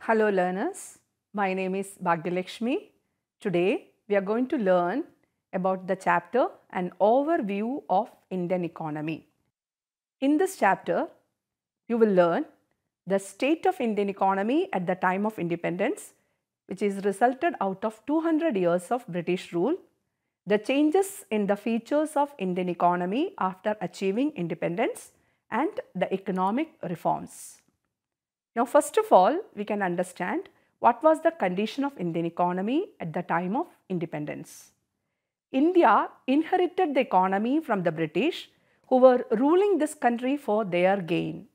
Hello learners, my name is Bhagyalakshmi. Today we are going to learn about the chapter An Overview of Indian Economy. In this chapter, you will learn the state of Indian economy at the time of independence, which is resulted out of 200 years of British rule, the changes in the features of Indian economy after achieving independence, and the economic reforms. Now, first of all, we can understand what was the condition of Indian economy at the time of independence. India inherited the economy from the British, who were ruling this country for their gain.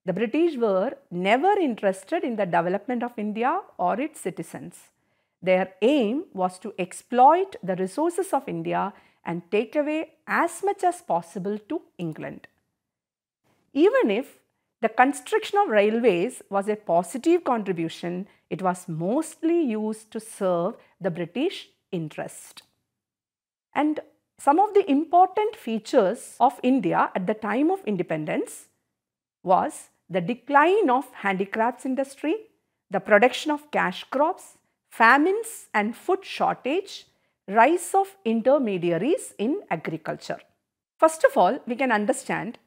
The British were never interested in the development of India or its citizens. Their aim was to exploit the resources of India and take away as much as possible to England. Even if the construction of railways was a positive contribution, it was mostly used to serve the British interest. And some of the important features of India at the time of independence was the decline of handicrafts industry, the production of cash crops, famines and food shortage, rise of intermediaries in agriculture. First of all, we can understand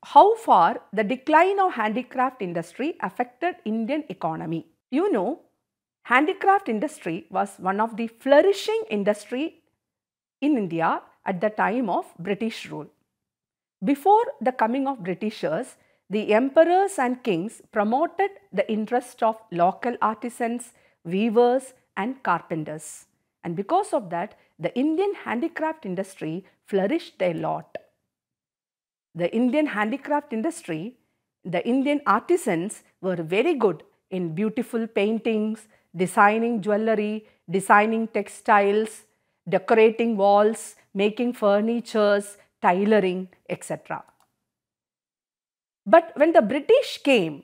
how far the decline of handicraft industry affected Indian economy. You know, handicraft industry was one of the flourishing industry in India at the time of British rule. Before the coming of Britishers, the emperors and kings promoted the interest of local artisans, weavers and carpenters. And because of that, the Indian handicraft industry flourished a lot. The Indian handicraft industry, the Indian artisans were very good in beautiful paintings, designing jewelry, designing textiles, decorating walls, making furnitures, tailoring, etc. But when the British came,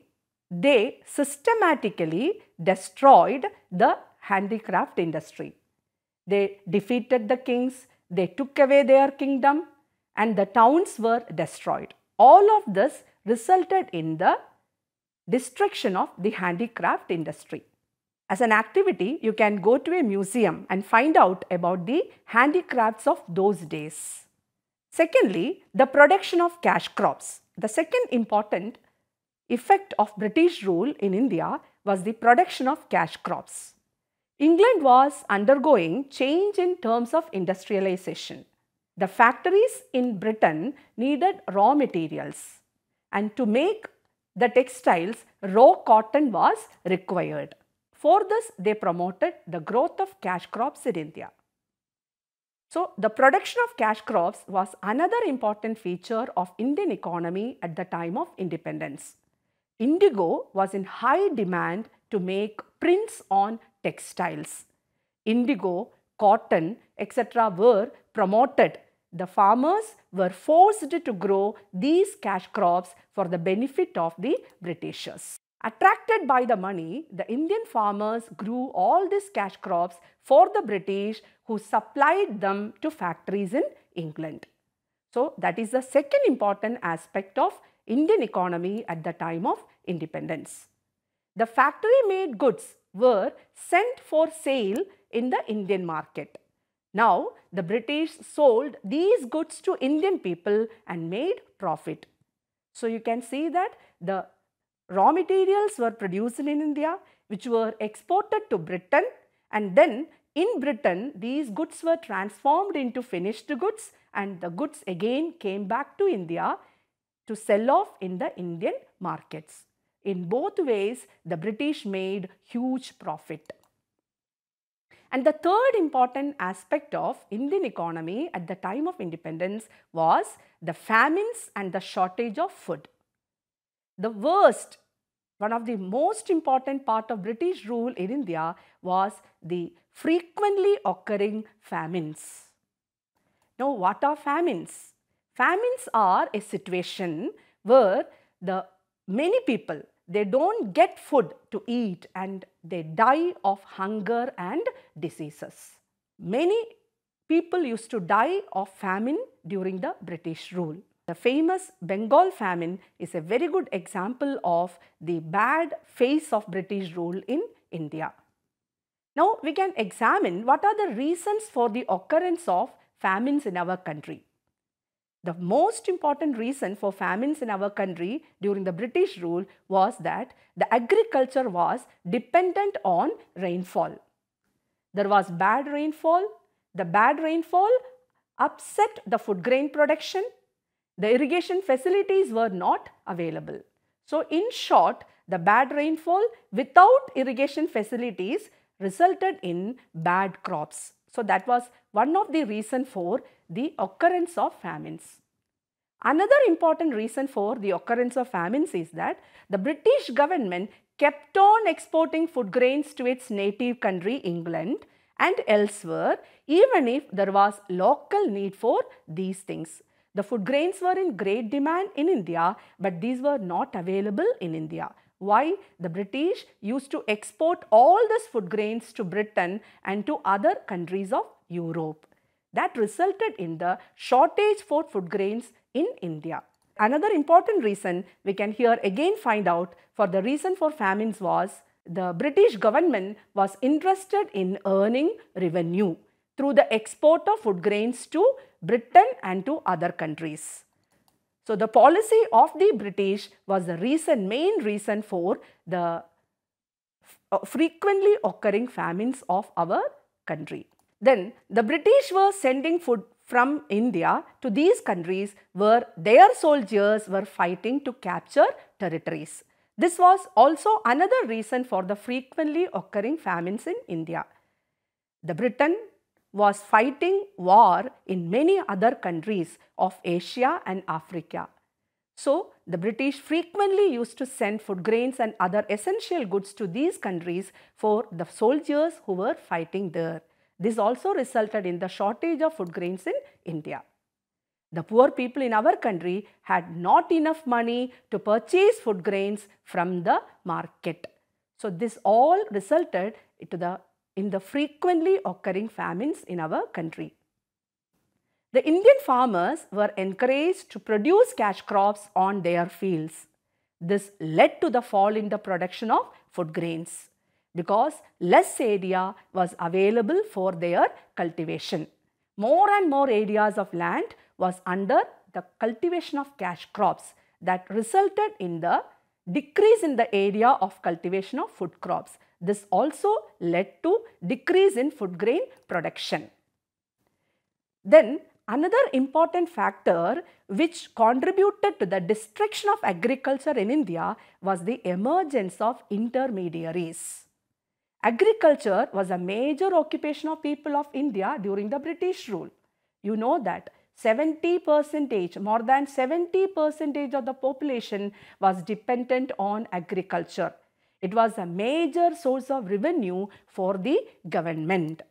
they systematically destroyed the handicraft industry. They defeated the kings, they took away their kingdom, and the towns were destroyed. All of this resulted in the destruction of the handicraft industry. As an activity, you can go to a museum and find out about the handicrafts of those days. Secondly, the production of cash crops. The second important effect of British rule in India was the production of cash crops. England was undergoing change in terms of industrialization. The factories in Britain needed raw materials, and to make the textiles, raw cotton was required. For this, they promoted the growth of cash crops in India. So, the production of cash crops was another important feature of Indian economy at the time of independence. Indigo was in high demand to make prints on textiles. Indigo, cotton, etc. were promoted. The farmers were forced to grow these cash crops for the benefit of the Britishers. Attracted by the money, the Indian farmers grew all these cash crops for the British, who supplied them to factories in England. So, that is the second important aspect of Indian economy at the time of independence. The factory-made goods were sent for sale in the Indian market. Now, the British sold these goods to Indian people and made profit. So, you can see that the raw materials were produced in India, which were exported to Britain, and then in Britain, these goods were transformed into finished goods, and the goods again came back to India to sell off in the Indian markets. In both ways, the British made huge profit. And the third important aspect of Indian economy at the time of independence was the famines and the shortage of food. The worst, one of the most important part of British rule in India was the frequently occurring famines. Now, what are famines? Famines are a situation where the many people, they don't get food to eat and they die of hunger and diseases. Many people used to die of famine during the British rule. The famous Bengal famine is a very good example of the bad phase of British rule in India. Now we can examine what are the reasons for the occurrence of famines in our country. The most important reason for famines in our country during the British rule was that the agriculture was dependent on rainfall. There was bad rainfall. The bad rainfall upset the food grain production. The irrigation facilities were not available. So in short, the bad rainfall without irrigation facilities resulted in bad crops. So that was one of the reasons for the occurrence of famines. Another important reason for the occurrence of famines is that the British government kept on exporting food grains to its native country England and elsewhere, even if there was local need for these things. The food grains were in great demand in India, but these were not available in India. Why? The British used to export all these food grains to Britain and to other countries of Europe. That resulted in the shortage for food grains in India. Another important reason we can here again find out for the reason for famines was the British government was interested in earning revenue through the export of food grains to Britain and to other countries. So the policy of the British was the main reason for the frequently occurring famines of our country. Then the British were sending food from India to these countries where their soldiers were fighting to capture territories. This was also another reason for the frequently occurring famines in India. The Britain was fighting war in many other countries of Asia and Africa. So the British frequently used to send food grains and other essential goods to these countries for the soldiers who were fighting there. This also resulted in the shortage of food grains in India. The poor people in our country had not enough money to purchase food grains from the market. So this all resulted in the frequently occurring famines in our country. The Indian farmers were encouraged to produce cash crops on their fields. This led to the fall in the production of food grains because less area was available for their cultivation. More and more areas of land was under the cultivation of cash crops that resulted in the decrease in the area of cultivation of food crops. This also led to decrease in food grain production. Then another important factor which contributed to the destruction of agriculture in India was the emergence of intermediaries. Agriculture was a major occupation of people of India during the British rule. You know that 70%, more than 70% of the population was dependent on agriculture. It was a major source of revenue for the government.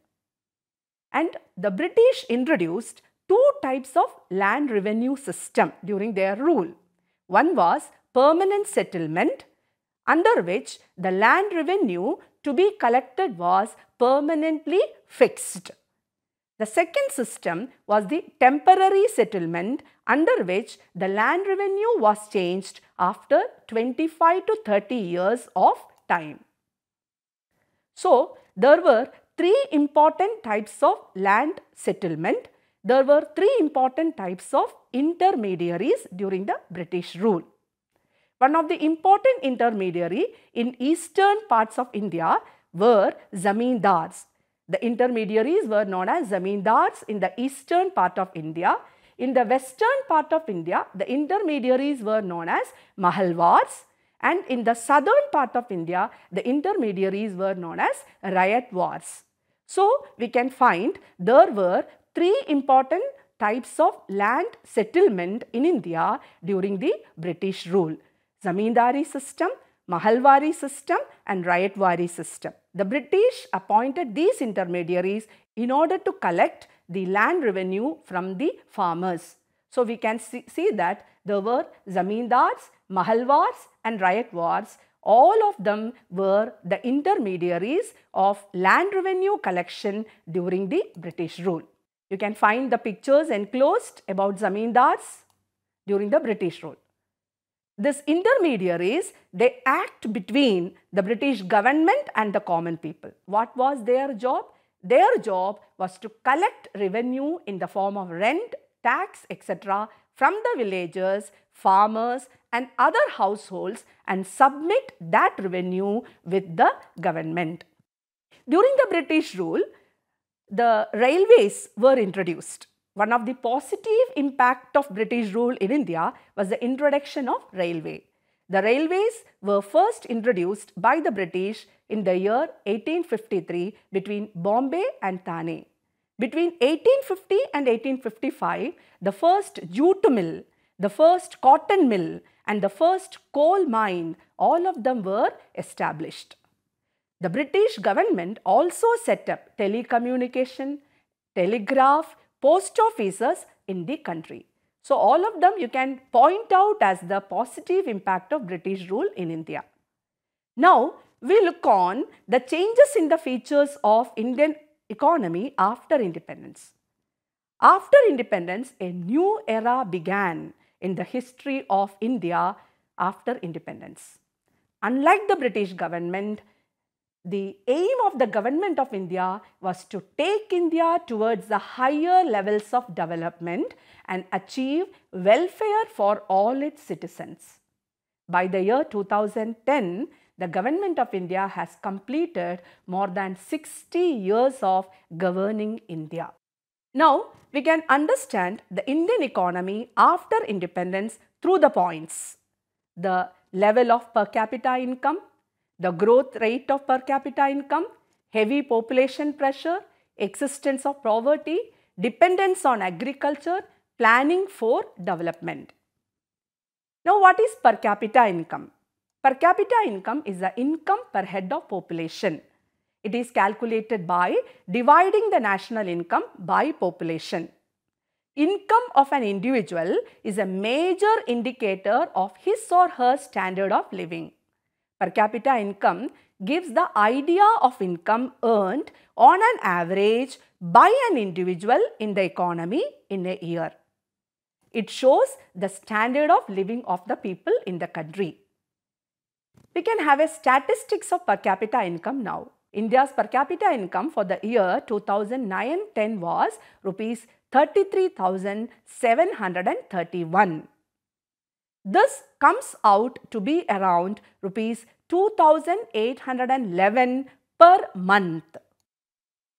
And the British introduced two types of land revenue system during their rule. One was permanent settlement, under which the land revenue to be collected was permanently fixed. The second system was the temporary settlement, under which the land revenue was changed after 25 to 30 years of time. So there were three important types of land settlement. There were three important types of intermediaries during the British rule. One of the important intermediary in eastern parts of India were zamindars. The intermediaries were known as zamindars in the eastern part of India. In the western part of India, the intermediaries were known as mahalwars, and in the southern part of India, the intermediaries were known as rayatwars. So we can find there were three important types of land settlement in India during the British rule: zamindari system, mahalwari system and rayatwari system. The British appointed these intermediaries in order to collect the land revenue from the farmers. So we can see that there were zamindars, mahalwars and rayatwars. All of them were the intermediaries of land revenue collection during the British rule. You can find the pictures enclosed about zamindars. during the British rule. These intermediaries, they act between the British government and the common people. What was their job? Their job was to collect revenue in the form of rent, tax, etc. from the villagers, farmers and other households and submit that revenue with the government. During the British rule, the railways were introduced. One of the positive impact of British rule in India was the introduction of railway. The railways were first introduced by the British in the year 1853 between Bombay and Thane. Between 1850 and 1855, the first jute mill, the first cotton mill and the first coal mine, all of them were established. The British government also set up telecommunication, telegraph, post offices in the country. So, all of them you can point out as the positive impact of British rule in India. Now, we look on the changes in the features of Indian economy after independence. After independence, a new era began in the history of India after independence. Unlike the British government, the aim of the government of India was to take India towards the higher levels of development and achieve welfare for all its citizens. By the year 2010, the government of India has completed more than 60 years of governing India. Now, we can understand the Indian economy after independence through the points: the level of per capita income, the growth rate of per capita income, heavy population pressure, existence of poverty, dependence on agriculture, planning for development. Now, what is per capita income? Per capita income is the income per head of population. It is calculated by dividing the national income by population. Income of an individual is a major indicator of his or her standard of living. Per capita income gives the idea of income earned on an average by an individual in the economy in a year. It shows the standard of living of the people in the country. We can have a statistics of per capita income now. India's per capita income for the year 2009-10 was rupees 33,731. This comes out to be around rupees 2,811 per month.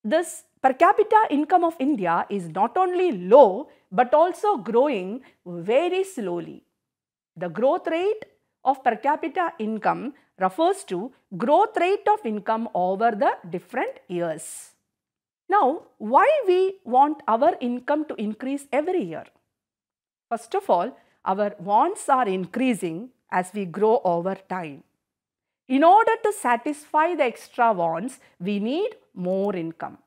This per capita income of India is not only low but also growing very slowly. The growth rate of per capita income refers to growth rate of income over the different years. Now, why we want our income to increase every year? First of all, our wants are increasing as we grow over time. In order to satisfy the extra wants, we need more income.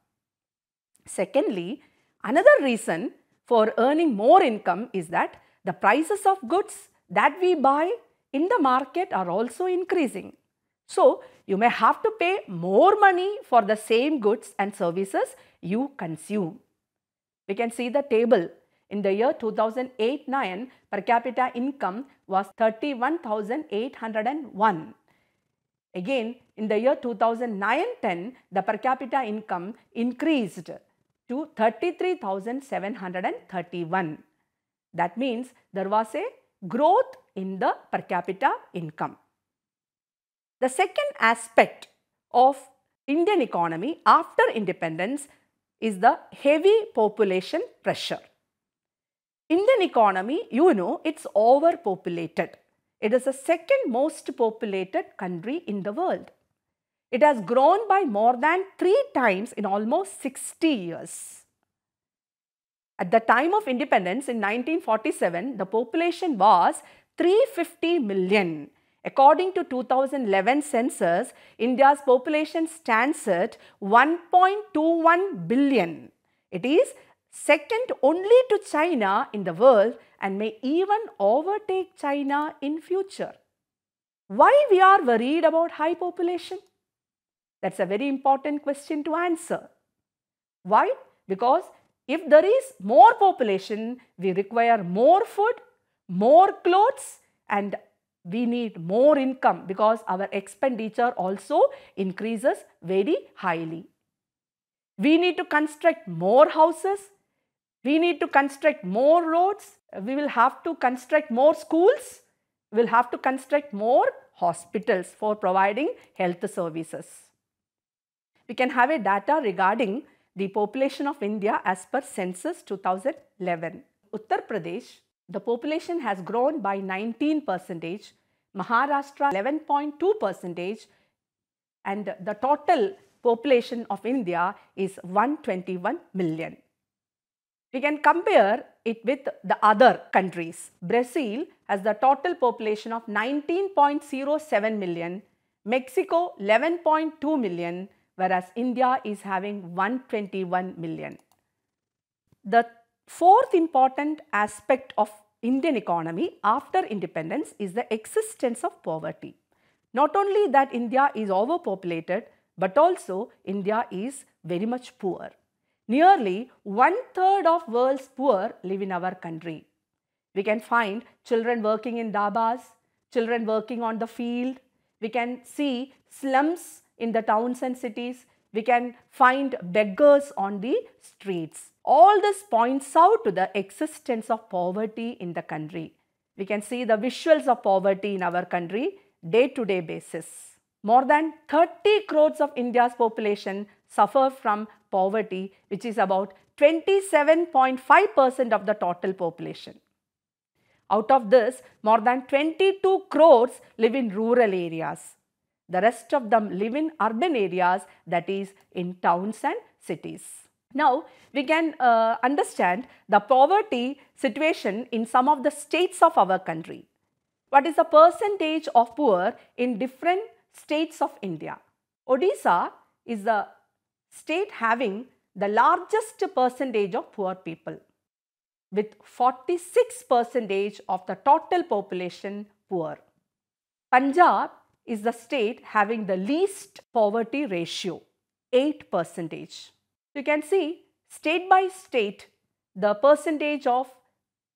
Secondly, another reason for earning more income is that the prices of goods that we buy in the market are also increasing. So, you may have to pay more money for the same goods and services you consume. We can see the table. In the year 2008-09, per capita income was 31,801. Again, in the year 2009-10, the per capita income increased to 33,731. That means there was a growth in the per capita income. The second aspect of Indian economy after independence is the heavy population pressure. Indian economy, you know, it's overpopulated. It is the second most populated country in the world. It has grown by more than 3 times in almost 60 years. At the time of independence in 1947, the population was 350 million. According to 2011 census, India's population stands at 1.21 billion. It is second only to China in the world and may even overtake China in future. Why we are worried about high population? That's a very important question to answer. Why? Because if there is more population, we require more food, more clothes and we need more income because our expenditure also increases very highly. We need to construct more houses. We need to construct more roads. We will have to construct more schools. We will have to construct more hospitals for providing health services. We can have a data regarding the population of India as per census 2011. Uttar Pradesh, the population has grown by 19%, Maharashtra 11.2%, and the total population of India is 121 million. We can compare it with the other countries. Brazil has the total population of 19.07 million, Mexico 11.2 million, whereas India is having 121 million. The fourth important aspect of Indian economy after independence is the existence of poverty. Not only that India is overpopulated, but also India is very much poor. Nearly 1/3 of world's poor live in our country. We can find children working in dabas, children working on the field. We can see slums in the towns and cities. We can find beggars on the streets. All this points out to the existence of poverty in the country. We can see the visuals of poverty in our country day-to-day basis. More than 30 crores of India's population suffer from poverty, which is about 27.5% of the total population. Out of this, more than 22 crores live in rural areas. The rest of them live in urban areas, that is in towns and cities. Now, we can understand the poverty situation in some of the states of our country. What is the percentage of poor in different states of India? Odisha is the state having the largest percentage of poor people, with 46% of the total population poor. Punjab is the state having the least poverty ratio, 8%. You can see state by state the percentage of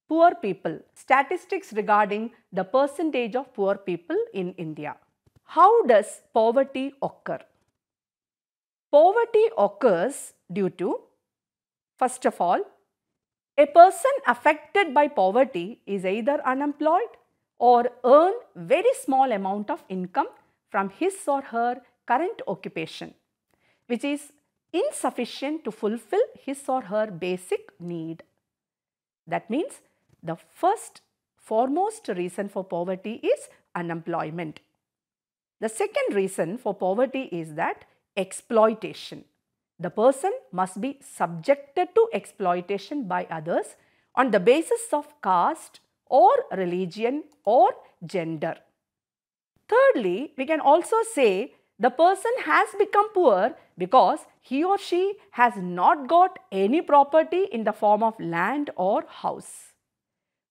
poor people, statistics regarding the percentage of poor people in India. How does poverty occur? Poverty occurs due to, first of all, a person affected by poverty is either unemployed or earn very small amount of income from his or her current occupation, which is insufficient to fulfill his or her basic need. That means the foremost reason for poverty is unemployment. The second reason for poverty is that exploitation. The person must be subjected to exploitation by others on the basis of caste or religion or gender. Thirdly, we can also say the person has become poor because he or she has not got any property in the form of land or house.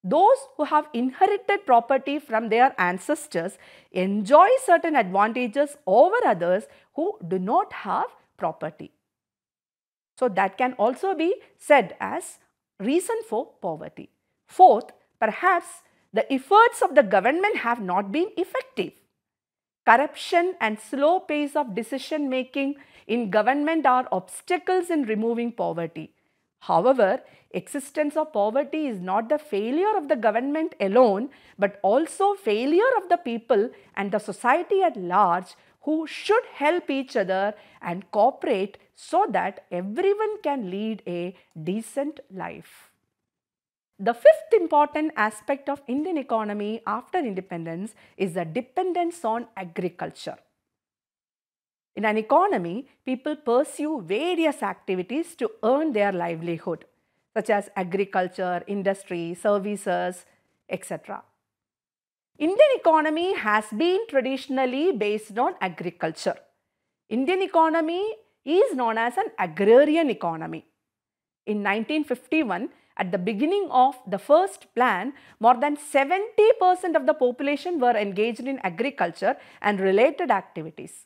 Those who have inherited property from their ancestors enjoy certain advantages over others who do not have property. So that can also be said as reason for poverty. Fourth, perhaps the efforts of the government have not been effective. Corruption and slow pace of decision making in government are obstacles in removing poverty. However, existence of poverty is not the failure of the government alone, but also failure of the people and the society at large, who should help each other and cooperate so that everyone can lead a decent life. The fifth important aspect of Indian economy after independence is the dependence on agriculture. In an economy, people pursue various activities to earn their livelihood, such as agriculture, industry, services, etc. Indian economy has been traditionally based on agriculture. Indian economy is known as an agrarian economy. In 1951, at the beginning of the first plan, more than 70% of the population were engaged in agriculture and related activities.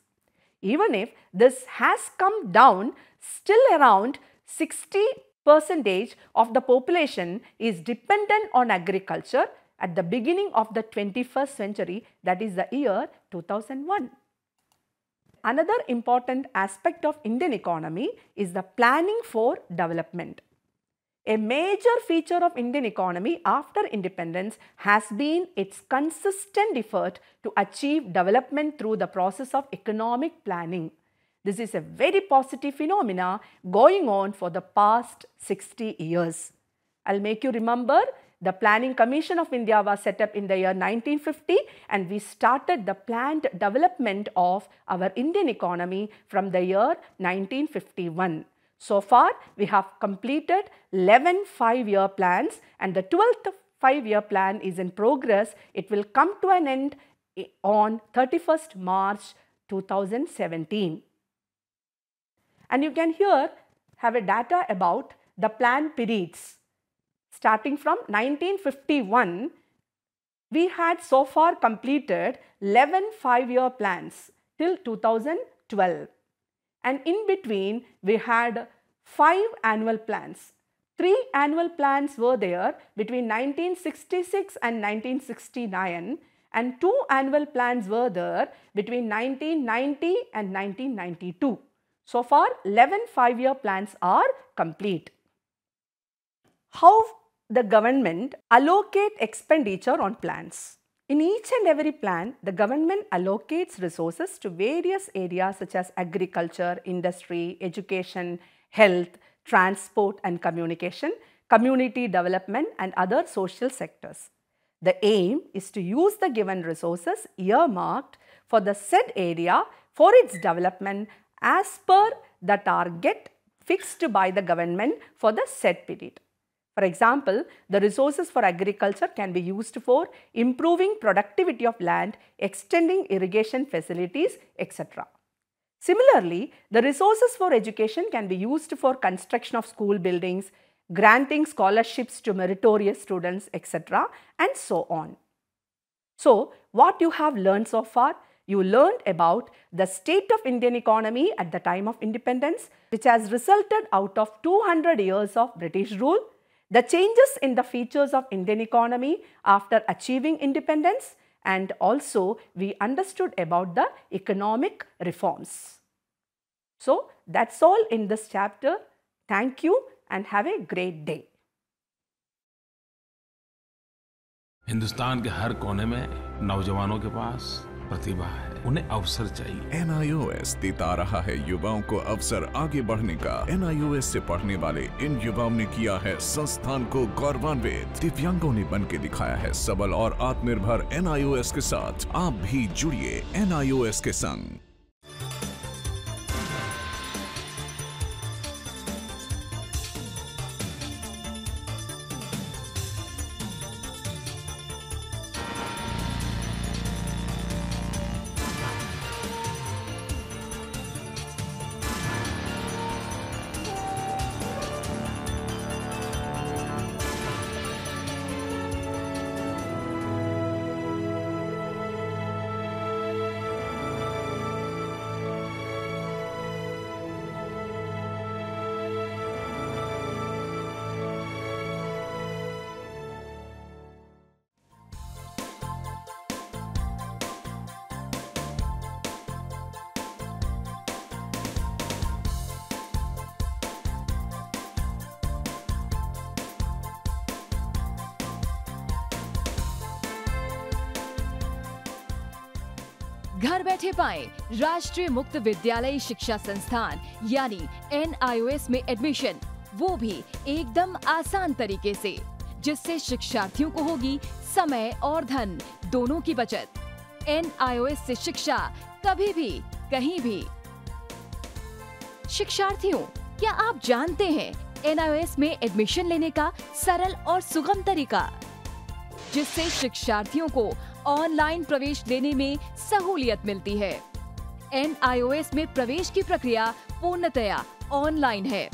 Even if this has come down, still around 60% of the population is dependent on agriculture, at the beginning of the 21st century, that is the year 2001. Another important aspect of Indian economy is the planning for development. A major feature of Indian economy after independence has been its consistent effort to achieve development through the process of economic planning. This is a very positive phenomena going on for the past 60 years. I'll make you remember the Planning Commission of India was set up in the year 1950, and we started the planned development of our Indian economy from the year 1951. So far, we have completed 11 5-year plans, and the 12th 5-year plan is in progress. It will come to an end on 31st March 2017. And you can here have a data about the plan periods. Starting from 1951, we had so far completed 11 5-year plans till 2012. And in between, we had 5 annual plans. 3 annual plans were there between 1966 and 1969, and 2 annual plans were there between 1990 and 1992. So far, 11 5-year plans are complete. How the government allocate expenditure on plans? In each and every plan, the government allocates resources to various areas such as agriculture, industry, education, health, transport and communication, community development and other social sectors. The aim is to use the given resources earmarked for the said area for its development as per the target fixed by the government for the said period. For example, the resources for agriculture can be used for improving productivity of land, extending irrigation facilities, etc. Similarly, the resources for education can be used for construction of school buildings, granting scholarships to meritorious students, etc. and so on. So, what you have learned so far? You learned about the state of Indian economy at the time of independence, which has resulted out of 200 years of British rule, the changes in the features of Indian economy after achieving independence, and also we understood about the economic reforms. So, that's all in this chapter. Thank you and have a great day. Hindustan के हर कोने में नौजवानों के पास प्रतिभा है, उन्हें अवसर चाहिए। NIOS देता रहा है युवाओं को अवसर आगे बढ़ने का। NIOS से पढ़ने वाले इन युवाओं ने किया है संस्थान को गौरवान्वित। दिव्यांगों ने बन के दिखाया है सबल और आत्मनिर्भर। NIOS के साथ आप भी जुड़िए NIOS के संग। घर बैठे पाएं राष्ट्रीय मुक्त विद्यालय शिक्षा संस्थान यानी NIOS में एडमिशन, वो भी एकदम आसान तरीके से, जिससे शिक्षार्थियों को होगी समय और धन दोनों की बचत। NIOS से शिक्षा कभी भी कहीं भी। शिक्षार्थियों, क्या आप जानते हैं NIOS में एडमिशन लेने का सरल और सुगम तरीका, जिससे शिक्षार्थियों को ऑनलाइन प्रवेश लेने में सहूलियत मिलती है। NIOS में प्रवेश की प्रक्रिया पूर्णतया ऑनलाइन है।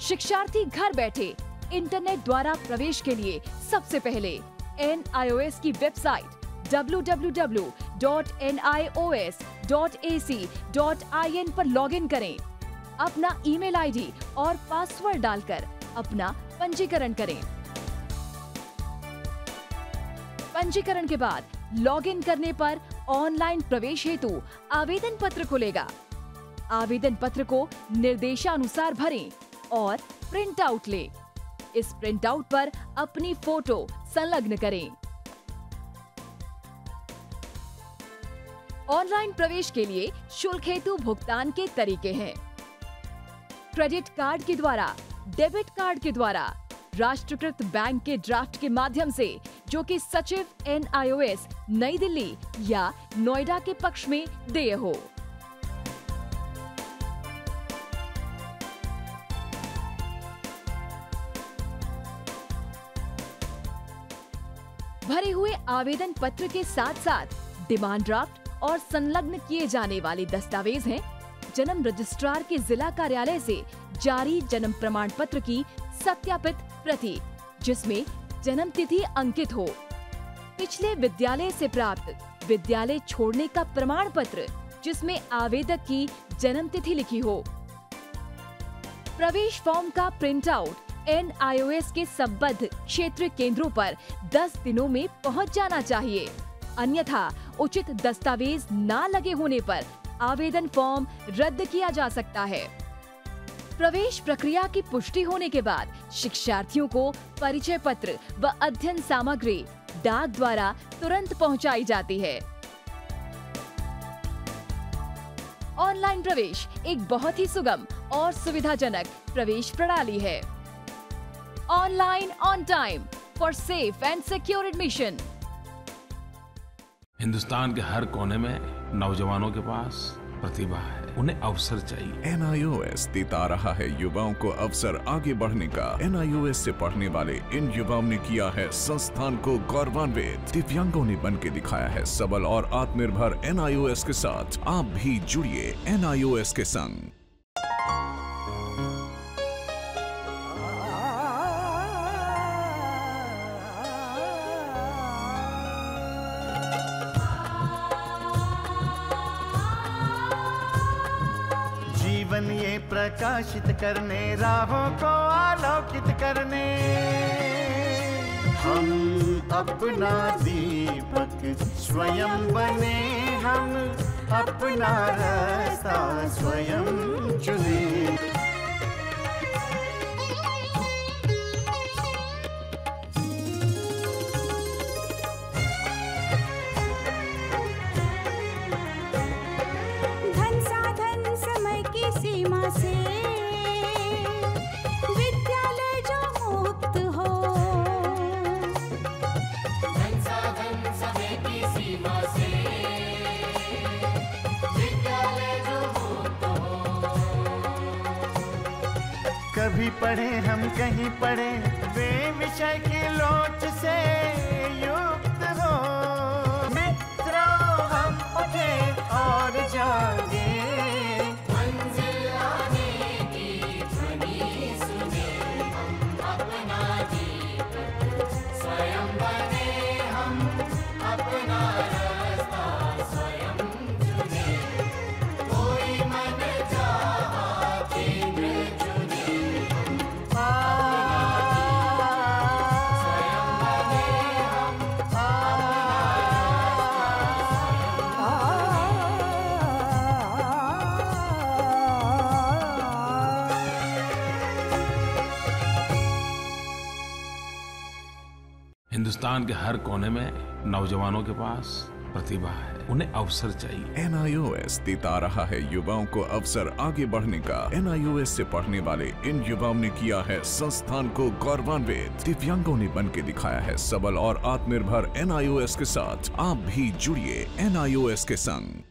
शिक्षार्थी घर बैठे इंटरनेट द्वारा प्रवेश के लिए सबसे पहले NIOS की वेबसाइट www.nios.ac.in पर लॉगिन करें। अपना ईमेल आईडी और पासवर्ड डालकर अपना पंजीकरण करें। पंजीकरण के बाद लॉगिन करने पर ऑनलाइन प्रवेश हेतु आवेदन पत्र खुलेगा। आवेदन पत्र को निर्देशानुसार भरें और प्रिंट आउट लें। इस प्रिंट आउट पर अपनी फोटो संलग्न करें। ऑनलाइन प्रवेश के लिए शुल्क हेतु भुगतान के तरीके हैं: क्रेडिट कार्ड के द्वारा, डेबिट कार्ड के द्वारा, राष्ट्रीयकृत बैंक के ड्राफ्ट के माध्यम से, जो कि सचिव NIOS नई दिल्ली या नोएडा के पक्ष में देय हो। भरे हुए आवेदन पत्र के साथ साथ डिमांड ड्राफ्ट और संलग्न किए जाने वाले दस्तावेज हैं: जन्म रजिस्ट्रार के जिला कार्यालय से जारी जन्म प्रमाण पत्र की सत्यापित प्रति, जिसमें जन्म तिथि अंकित हो, पिछले विद्यालय से प्राप्त विद्यालय छोड़ने का प्रमाण पत्र, जिसमें आवेदक की जन्म तिथि लिखी हो। प्रवेश फॉर्म का प्रिंट आउट NIOS के संबद्ध क्षेत्रीय केंद्रों पर 10 दिनों में पहुंच जाना चाहिए, अन्यथा उचित दस्तावेज न लगे होने पर आवेदन फॉर्म रद्द किया जा सकता है। प्रवेश प्रक्रिया की पुष्टि होने के बाद शिक्षार्थियों को परिचय पत्र व अध्ययन सामग्री डाक द्वारा तुरंत पहुंचाई जाती है। ऑनलाइन प्रवेश एक बहुत ही सुगम और सुविधाजनक प्रवेश प्रणाली है। Online on time for safe and secure admission. Hindustan के हर कोने में नौजवानों के पास प्रतिभा है, उन्हें अवसर चाहिए। NIOS देता रहा है युवाओं को अवसर आगे बढ़ने का। NIOS से पढ़ने वाले इन युवाओं ने किया है संस्थान को गौरवान्वित। दिव्यांगों ने बन के दिखाया है सबल और आत्मनिर्भर। NIOS के साथ आप भी जुड़िए NIOS के संग। जीवन ये प्रकाशित करने, राहों को आलोकित करने, हम अपना दीपक स्वयं बने, हम अपना रास्ता स्वयं चुने। सीमा से विद्यालय जो मुक्त हो, संसाधन समय की सीमा से विद्यालय जो मुक्त हो। कभी पढ़े हम कहीं पढ़े, वे विषय की लोच से युक्त हो। मित्रों हम उठे और जागे, हिंदुस्तान के हर कोने में नौजवानों के पास प्रतिभा है, उन्हें अवसर चाहिए। NIOS देता रहा है युवाओं को अवसर आगे बढ़ने का। NIOS से पढ़ने वाले इन युवाओं ने किया है संस्थान को गौरवान्वित। दिव्यांगों ने बन के दिखाया है सबल और आत्मनिर्भर। NIOS के साथ आप भी जुड़िए NIOS के संग।